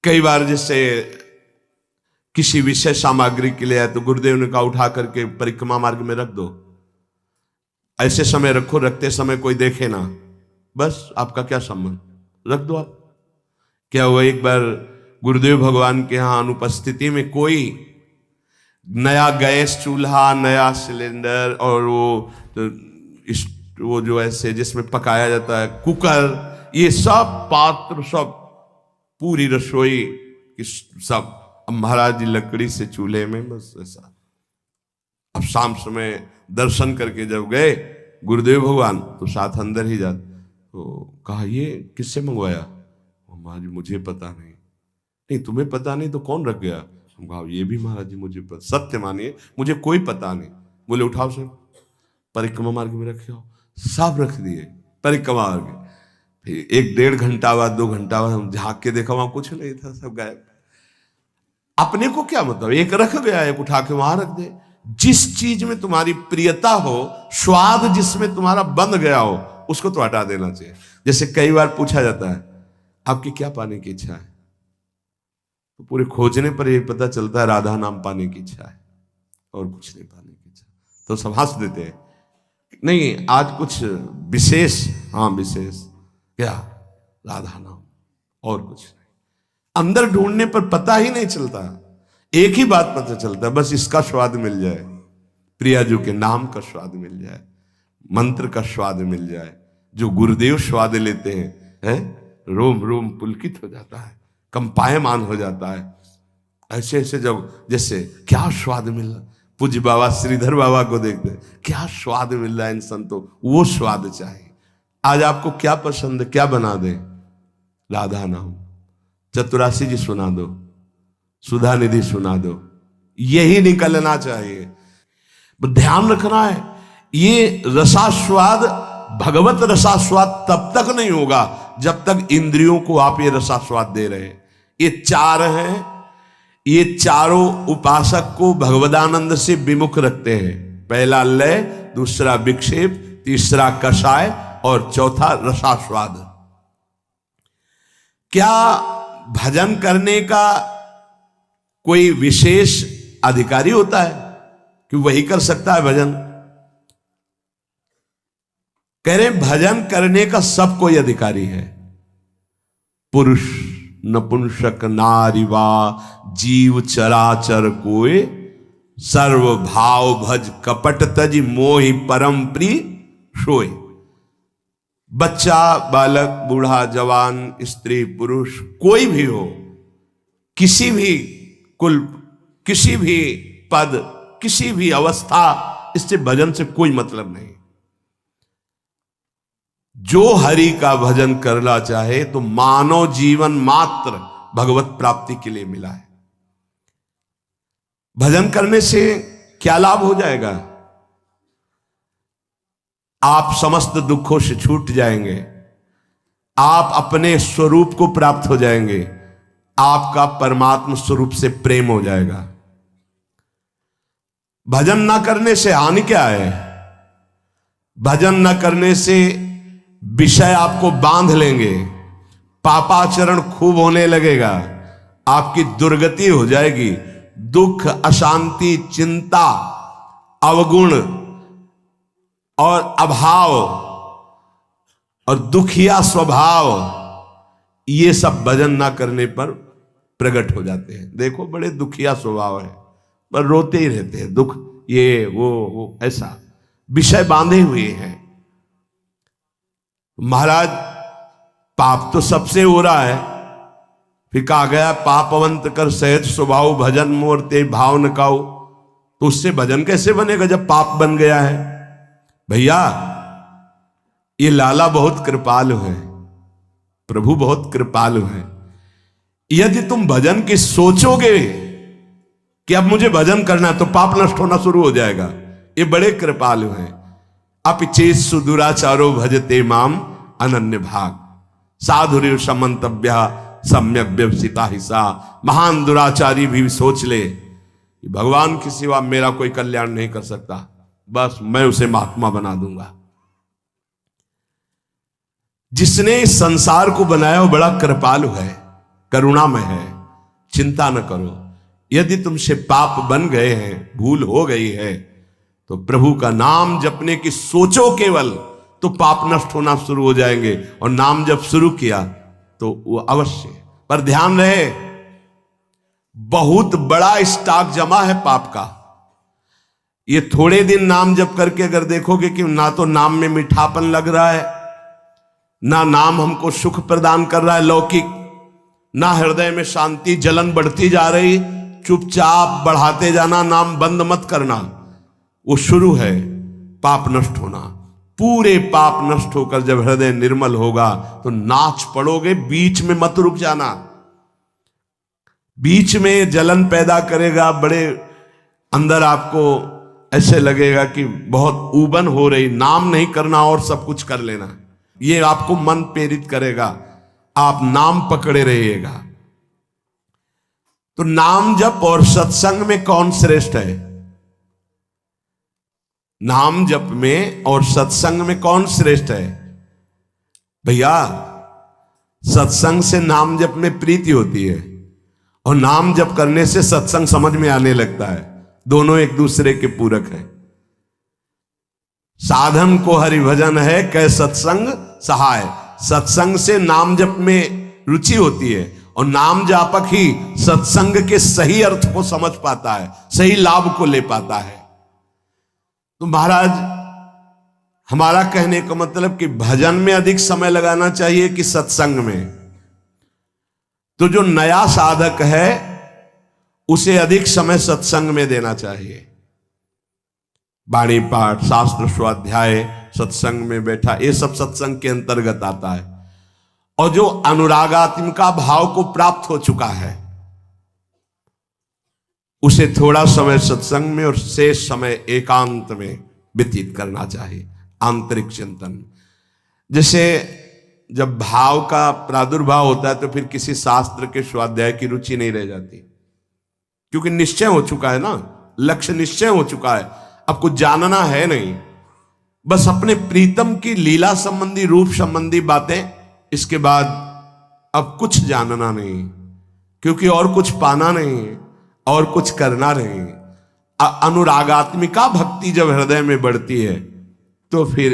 कई बार जैसे किसी विषय सामग्री के लिए है तो गुरुदेव ने कहा उठा करके परिक्रमा मार्ग में रख दो। ऐसे समय रखो, रखते समय कोई देखे ना, बस आपका क्या संबंध, रख दो आप। क्या हुआ, एक बार गुरुदेव भगवान के यहाँ अनुपस्थिति में कोई नया गैस चूल्हा, नया सिलेंडर और वो जो ऐसे जिसमें पकाया जाता है कुकर, ये सब पात्र, सब पूरी रसोई सब, अब महाराज जी लकड़ी से चूल्हे में बस ऐसा। अब शाम समय दर्शन करके जब गए गुरुदेव भगवान तो साथ अंदर ही जाते, तो कहा ये किससे मंगवाया? महाराज जी मुझे पता नहीं। नहीं तुम्हें पता नहीं तो कौन रख गया? हम कहा ये भी महाराज जी मुझे पता, सत्य मानिए मुझे कोई पता नहीं। बोले उठाओ से परिक्रमा मार्ग में रखे हो, सब रख दिए परिक्रमा मार्ग। फिर 1-1.5 घंटा बाद 2 घंटा बाद हम झाँक के देखा, वहां कुछ नहीं था, सब गायब। अपने को क्या मतलब, एक रख गया, एक उठा के वहां रख दे। जिस चीज में तुम्हारी प्रियता हो, स्वाद जिसमें तुम्हारा बन गया हो, उसको तो हटा देना चाहिए। जैसे कई बार पूछा जाता है आपकी क्या पाने की इच्छा है, तो पूरे खोजने पर यह पता चलता है राधा नाम पाने की इच्छा है और कुछ नहीं पाने की इच्छा। तो सब हंस देते हैं, नहीं आज कुछ विशेष, हाँ विशेष क्या, राधा नाम और कुछ नहीं। अंदर ढूंढने पर पता ही नहीं चलता, एक ही बात पता चलता है, बस इसका स्वाद मिल जाए, प्रियाजू के नाम का स्वाद मिल जाए, मंत्र का स्वाद मिल जाए। जो गुरुदेव स्वाद लेते हैं, रोम रोम पुलकित हो जाता है, कंपायमान हो जाता है। ऐसे ऐसे जब जैसे क्या स्वाद मिल रहा, पूज्य बाबा श्रीधर बाबा को देखते क्या स्वाद मिल रहा है इन संतों, वो स्वाद चाहिए। आज आपको क्या पसंद है, क्या बना दे, राधा नाम, चतुरासी जी सुना दो, सुधा निधि सुना दो, यही निकलना चाहिए। ध्यान रखना है, ये रसास्वाद, भगवत रसास्वाद तब तक नहीं होगा जब तक इंद्रियों को आप ये रसास्वाद दे रहे हैं। ये 4 हैं, ये चारों उपासक को भगवदानंद से विमुख रखते हैं। पहला लय, दूसरा विक्षेप, तीसरा कषाय और चौथा रसास्वाद। क्या भजन करने का कोई विशेष अधिकारी होता है कि वही कर सकता है भजन? कह रहे भजन करने का सब कोई अधिकारी है, पुरुष नपुंसक नारी वा जीव चराचर कोय, सर्व भाव भज कपट तज मोहि परम प्रिय सोय। बच्चा, बालक, बूढ़ा, जवान, स्त्री, पुरुष, कोई भी हो, किसी भी कुल, किसी भी पद, किसी भी अवस्था, इससे भजन से कोई मतलब नहीं। जो हरि का भजन करना चाहे तो मानव जीवन मात्र भगवत प्राप्ति के लिए मिला है। भजन करने से क्या लाभ हो जाएगा? आप समस्त दुखों से छूट जाएंगे, आप अपने स्वरूप को प्राप्त हो जाएंगे, आपका परमात्मा स्वरूप से प्रेम हो जाएगा। भजन ना करने से हानि क्या है? भजन ना करने से विषय आपको बांध लेंगे, पापाचरण खूब होने लगेगा, आपकी दुर्गति हो जाएगी, दुख, अशांति, चिंता, अवगुण और अभाव और दुखिया स्वभाव, ये सब भजन ना करने पर प्रकट हो जाते हैं। देखो बड़े दुखिया स्वभाव है, पर रोते ही रहते हैं, दुख ये वो ऐसा विषय बांधे हुए हैं। महाराज पाप तो सबसे हो रहा है, फिर कहा गया पापवंत कर सहज स्वभाव, भजन मोर ते भाव न काऊ। तो उससे भजन कैसे बनेगा जब पाप बन गया है? भैया ये लाला बहुत कृपालु है, प्रभु बहुत कृपालु है। यदि तुम भजन की सोचोगे कि अब मुझे भजन करना है तो पाप नष्ट होना शुरू हो जाएगा। ये बड़े कृपालु हैं। अपिचेत सुदुराचारो भजते माम अनन्य भाग, साधुर समंतव्य सम्यक व्यवसिता हिस्सा। महान दुराचारी भी सोच ले कि भगवान के सिवा मेरा कोई कल्याण नहीं कर सकता, बस मैं उसे महात्मा बना दूंगा। जिसने इस संसार को बनाया वो बड़ा कृपालु है, करुणामय है। चिंता न करो। यदि तुमसे पाप बन गए हैं, भूल हो गई है, तो प्रभु का नाम जपने की सोचो केवल, तो पाप नष्ट होना शुरू हो जाएंगे। और नाम जब शुरू किया तो वो अवश्य, पर ध्यान रहे बहुत बड़ा स्टॉक जमा है पाप का। ये थोड़े दिन नाम जप करके अगर देखोगे कि ना तो नाम में मीठापन लग रहा है, ना नाम हमको सुख प्रदान कर रहा है लौकिक, ना हृदय में शांति, जलन बढ़ती जा रही, चुपचाप बढ़ाते जाना, नाम बंद मत करना। वो शुरू है पाप नष्ट होना। पूरे पाप नष्ट होकर जब हृदय निर्मल होगा तो नाच पड़ोगे, बीच में मत रुक जाना। बीच में जलन पैदा करेगा, बड़े अंदर आपको ऐसे लगेगा कि बहुत ऊबन हो रही, नाम नहीं करना और सब कुछ कर लेना, ये आपको मन प्रेरित करेगा, आप नाम पकड़े रहिएगा। तो नाम जप और सत्संग में कौन श्रेष्ठ है? नाम जप में और सत्संग में कौन श्रेष्ठ है? भैया, सत्संग से नाम जप में प्रीति होती है और नाम जप करने से सत्संग समझ में आने लगता है। दोनों एक दूसरे के पूरक हैं। साधन को हरिभजन है, कै सत्संग सहाय। सत्संग से नाम जप में रुचि होती है और नाम जापक ही सत्संग के सही अर्थ को समझ पाता है, सही लाभ को ले पाता है। तो महाराज, हमारा कहने का मतलब कि भजन में अधिक समय लगाना चाहिए कि सत्संग में? तो जो नया साधक है उसे अधिक समय सत्संग में देना चाहिए। वाणी पाठ, शास्त्र स्वाध्याय, सत्संग में बैठा, ये सब सत्संग के अंतर्गत आता है। और जो अनुरागात्मिका भाव को प्राप्त हो चुका है उसे थोड़ा समय सत्संग में और शेष समय एकांत में व्यतीत करना चाहिए, आंतरिक चिंतन। जैसे जब भाव का प्रादुर्भाव होता है तो फिर किसी शास्त्र के स्वाध्याय की रुचि नहीं रह जाती, क्योंकि निश्चय हो चुका है ना, लक्ष्य निश्चय हो चुका है, अब कुछ जानना है नहीं, बस अपने प्रीतम की लीला संबंधी, रूप संबंधी बातें, इसके बाद अब कुछ जानना नहीं, क्योंकि और कुछ पाना नहीं और कुछ करना नहीं। अनुरागात्मिका भक्ति जब हृदय में बढ़ती है तो फिर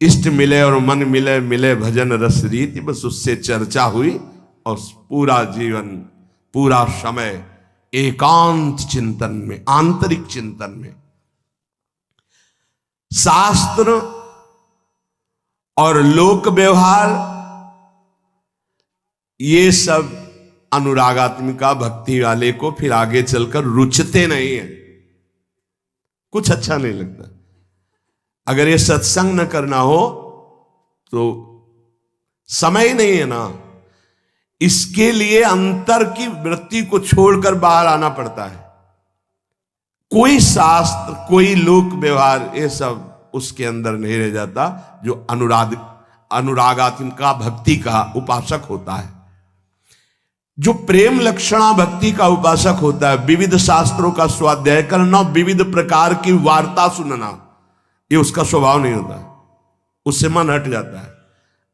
इष्ट मिले और मन मिले, मिले भजन रस रीति, बस उससे चर्चा हुई और पूरा जीवन, पूरा समय एकांत चिंतन में, आंतरिक चिंतन में। शास्त्र और लोक व्यवहार ये सब अनुरागात्मिका भक्ति वाले को फिर आगे चलकर रुचते नहीं है, कुछ अच्छा नहीं लगता। अगर ये सत्संग न करना हो तो समय ही नहीं है ना, इसके लिए अंतर की वृत्ति को छोड़कर बाहर आना पड़ता है। कोई शास्त्र, कोई लोक व्यवहार, ये सब उसके अंदर नहीं रह जाता जो अनुरागात्मिका भक्ति का उपासक होता है। जो प्रेम लक्षणा भक्ति का उपासक होता है, विविध शास्त्रों का स्वाध्याय करना, विविध प्रकार की वार्ता सुनना, ये उसका स्वभाव नहीं होता, उससे मन हट जाता है।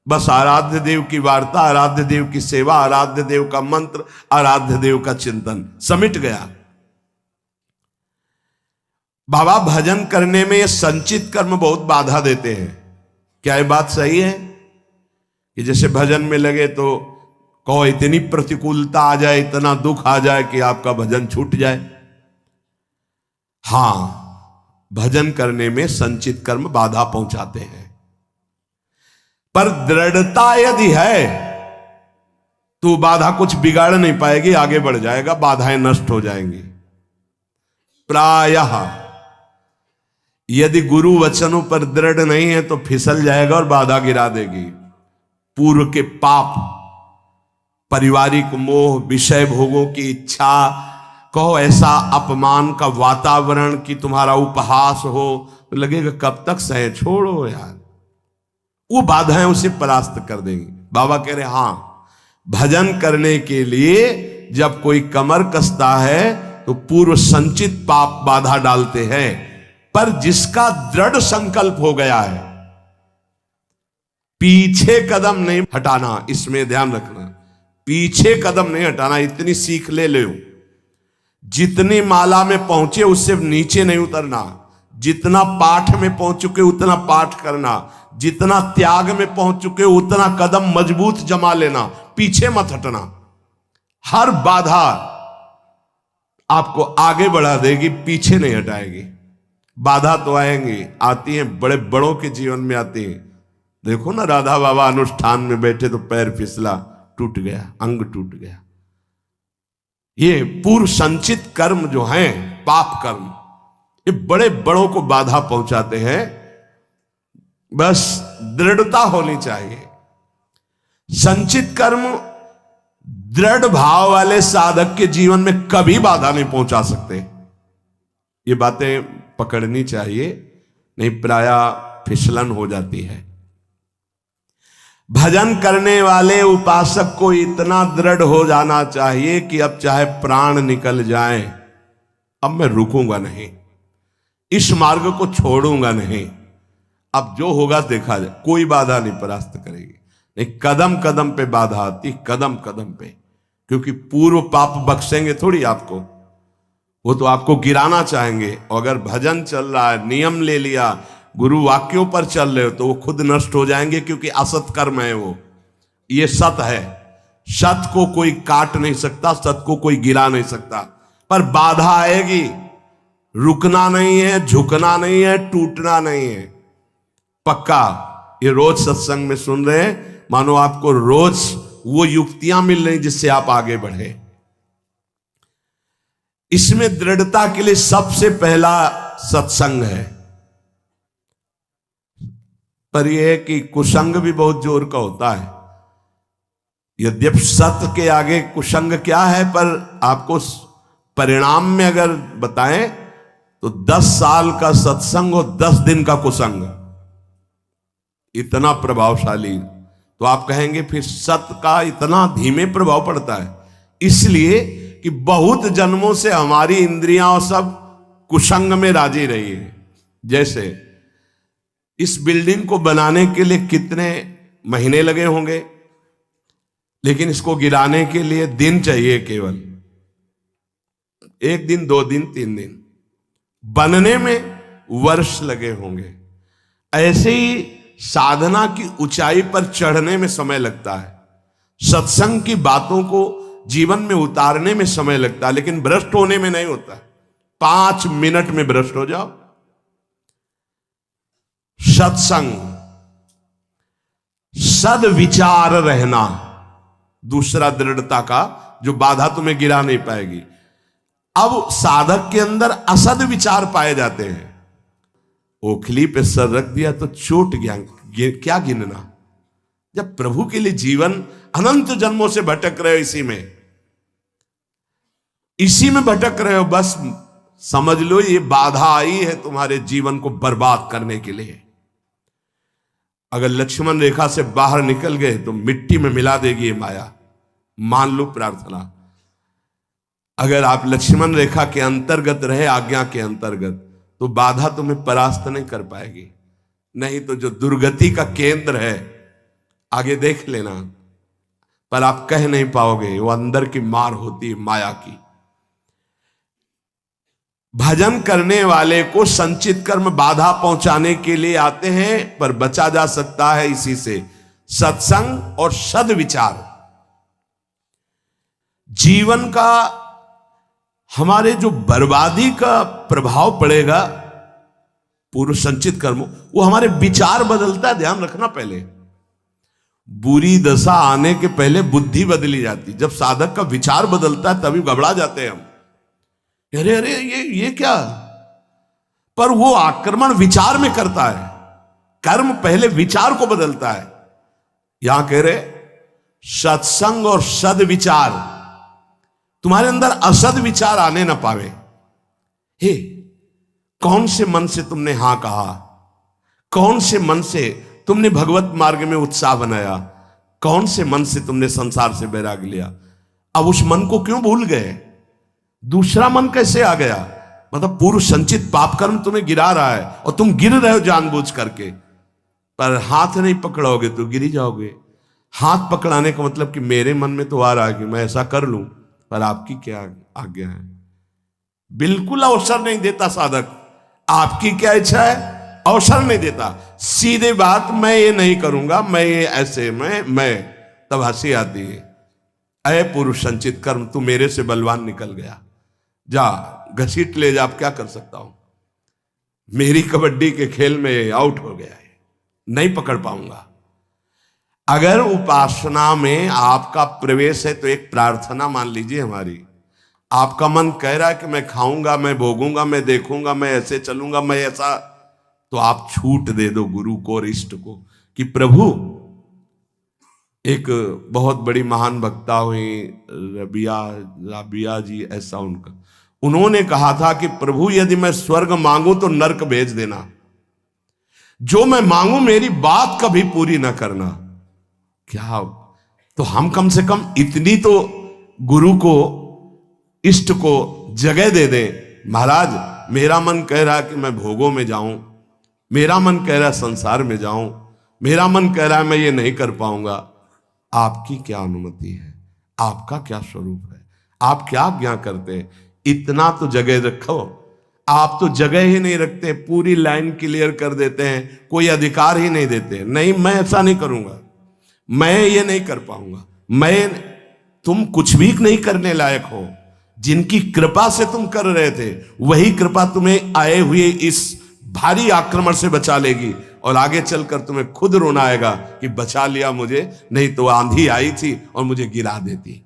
बस आराध्य देव की वार्ता, आराध्य देव की सेवा, आराध्य देव का मंत्र, आराध्य देव का चिंतन, समिट गया। बाबा भजन करने में ये संचित कर्म बहुत बाधा देते हैं। क्या ये बात सही है कि जैसे भजन में लगे तो कहो इतनी प्रतिकूलता आ जाए, इतना दुख आ जाए कि आपका भजन छूट जाए? हां, भजन करने में संचित कर्म बाधा पहुंचाते हैं, पर दृढ़ता यदि है तो बाधा कुछ बिगाड़ नहीं पाएगी, आगे बढ़ जाएगा, बाधाएं नष्ट हो जाएंगी। प्रायः यदि गुरु वचनों पर दृढ़ नहीं है तो फिसल जाएगा और बाधा गिरा देगी। पूर्व के पाप, पारिवारिक मोह, विषय भोगों की इच्छा, कहो ऐसा अपमान का वातावरण कि तुम्हारा उपहास हो, तो लगेगा कब तक सहे, छोड़ो यार, वो बाधाएं उसे परास्त कर देंगी। बाबा कह रहे हां, भजन करने के लिए जब कोई कमर कसता है तो पूर्व संचित पाप बाधा डालते हैं, पर जिसका दृढ़ संकल्प हो गया है, पीछे कदम नहीं हटाना, इसमें ध्यान रखना। पीछे कदम नहीं हटाना, इतनी सीख ले लो। जितनी माला में पहुंचे उससे नीचे नहीं उतरना, जितना पाठ में पहुंच चुके उतना पाठ करना, जितना त्याग में पहुंच चुके उतना कदम मजबूत जमा लेना, पीछे मत हटना। हर बाधा आपको आगे बढ़ा देगी, पीछे नहीं हटाएगी। बाधा तो आएंगी, आती हैं, बड़े बड़ों के जीवन में आती हैं। देखो ना, राधा बाबा अनुष्ठान में बैठे तो पैर फिसला, टूट गया, अंग टूट गया। ये पूर्व संचित कर्म जो हैं, पाप कर्म, ये बड़े बड़ों को बाधा पहुंचाते हैं। बस दृढ़ता होनी चाहिए। संचित कर्म दृढ़ भाव वाले साधक के जीवन में कभी बाधा नहीं पहुंचा सकते। ये बातें पकड़नी चाहिए, नहीं प्रायः फिसलन हो जाती है। भजन करने वाले उपासक को इतना दृढ़ हो जाना चाहिए कि अब चाहे प्राण निकल जाए, अब मैं रुकूंगा नहीं, इस मार्ग को छोड़ूंगा नहीं, अब जो होगा देखा जाए, कोई बाधा नहीं परास्त करेगी। नहीं, कदम कदम पे बाधा आती, कदम कदम पे, क्योंकि पूर्व पाप बख्शेंगे थोड़ी आपको, वो तो आपको गिराना चाहेंगे। और अगर भजन चल रहा है, नियम ले लिया, गुरु वाक्यों पर चल रहे हो, तो वो खुद नष्ट हो जाएंगे, क्योंकि असत कर्म है वो। ये सत है, सत को कोई काट नहीं सकता, सत को कोई गिरा नहीं सकता, पर बाधा आएगी। रुकना नहीं है, झुकना नहीं है, टूटना नहीं है, पक्का। ये रोज सत्संग में सुन रहे हैं, मानो आपको रोज वो युक्तियां मिल रही जिससे आप आगे बढ़े। इसमें दृढ़ता के लिए सबसे पहला सत्संग है। पर यह है कि कुसंग भी बहुत जोर का होता है। यद्यपि सत्य के आगे कुसंग क्या है, पर आपको परिणाम में अगर बताएं तो 10 साल का सत्संग और 10 दिन का कुसंग, इतना प्रभावशाली। तो आप कहेंगे फिर सत्य का इतना धीमे प्रभाव पड़ता है, इसलिए कि बहुत जन्मों से हमारी इंद्रियां और सब कुसंग में राजी रही है। जैसे इस बिल्डिंग को बनाने के लिए कितने महीने लगे होंगे, लेकिन इसको गिराने के लिए दिन चाहिए, केवल 1 दिन, 2 दिन, 3 दिन। बनने में वर्ष लगे होंगे। ऐसे ही साधना की ऊंचाई पर चढ़ने में समय लगता है, सत्संग की बातों को जीवन में उतारने में समय लगता है, लेकिन भ्रष्ट होने में नहीं होता। 5 मिनट में भ्रष्ट हो जाओ। सत्संग, सद्विचार रहना, दूसरा दृढ़ता का, जो बाधा तुम्हें गिरा नहीं पाएगी। अब साधक के अंदर असद विचार पाए जाते हैं। ओखली पे सर रख दिया तो चोट गया, क्या गिनना। जब प्रभु के लिए जीवन अनंत जन्मों से भटक रहे हो, इसी में भटक रहे हो, बस समझ लो ये बाधा आई है तुम्हारे जीवन को बर्बाद करने के लिए। अगर लक्ष्मण रेखा से बाहर निकल गए तो मिट्टी में मिला देगी ये माया, मान लो प्रार्थना। अगर आप लक्ष्मण रेखा के अंतर्गत रहे, आज्ञा के अंतर्गत, तो बाधा तुम्हें परास्त नहीं कर पाएगी। नहीं तो जो दुर्गति का केंद्र है, आगे देख लेना, पर आप कह नहीं पाओगे, वो अंदर की मार होती है माया की। भजन करने वाले को संचित कर्म बाधा पहुंचाने के लिए आते हैं, पर बचा जा सकता है इसी से, सत्संग और सद्विचार। जीवन का हमारे जो बर्बादी का प्रभाव पड़ेगा पूर्व संचित कर्म, वो हमारे विचार बदलता है। ध्यान रखना, पहले बुरी दशा आने के पहले बुद्धि बदली जाती। जब साधक का विचार बदलता है तभी घबरा जाते हैं हम, अरे अरे ये क्या। पर वो आक्रमण विचार में करता है, कर्म पहले विचार को बदलता है। यहां कह रहे सत्संग और सद्विचार, तुम्हारे अंदर असद विचार आने ना पावे। हे, कौन से मन से तुमने हां कहा, कौन से मन से तुमने भगवत मार्ग में उत्साह बनाया, कौन से मन से तुमने संसार से बैराग लिया। अब उस मन को क्यों भूल गए, दूसरा मन कैसे आ गया। मतलब पूर्व संचित पाप कर्म तुम्हें गिरा रहा है और तुम गिर रहे हो जानबूझ करके, पर हाथ नहीं पकड़ोगे तो गिर जाओगे। हाथ पकड़ाने का मतलब कि मेरे मन में तो आ रहा है कि मैं ऐसा कर लूं, पर आपकी क्या आज्ञा है। बिल्कुल अवसर नहीं देता साधक, आपकी क्या इच्छा है अवसर नहीं देता। सीधे बात, मैं ये नहीं करूंगा, मैं ये ऐसे मैं तब हंसी आती है। अय पुरुष संचित कर्म, तू मेरे से बलवान निकल गया, जा घसीट ले जा, अब क्या कर सकता हूं। मेरी कबड्डी के खेल में आउट हो गया है, नहीं पकड़ पाऊंगा। अगर उपासना में आपका प्रवेश है तो एक प्रार्थना मान लीजिए हमारी। आपका मन कह रहा है कि मैं खाऊंगा, मैं भोगूंगा, मैं देखूंगा, मैं ऐसे चलूंगा, मैं ऐसा, तो आप छूट दे दो गुरु को और इष्ट को कि प्रभु, एक बहुत बड़ी महान वक्ता हुई राबिया जी, ऐसा उन्होंने कहा था कि प्रभु यदि मैं स्वर्ग मांगू तो नरक भेज देना, जो मैं मांगू मेरी बात कभी पूरी ना करना। क्या, तो हम कम से कम इतनी तो गुरु को इष्ट को जगह दे दें। महाराज मेरा मन कह रहा है कि मैं भोगों में जाऊं, मेरा मन कह रहा है संसार में जाऊं, मेरा मन कह रहा है मैं ये नहीं कर पाऊंगा। आपकी क्या अनुमति है, आपका क्या स्वरूप है, आप क्या आज्ञा करते हैं, इतना तो जगह रखो। आप तो जगह ही नहीं रखते, पूरी लाइन क्लियर कर देते हैं, कोई अधिकार ही नहीं देते। नहीं, मैं ऐसा नहीं करूंगा, मैं ये नहीं कर पाऊंगा, तुम कुछ भी नहीं करने लायक हो। जिनकी कृपा से तुम कर रहे थे वही कृपा तुम्हें आए हुए इस भारी आक्रमण से बचा लेगी, और आगे चलकर तुम्हें खुद रोना आएगा कि बचा लिया मुझे, नहीं तो आंधी आई थी और मुझे गिरा देती।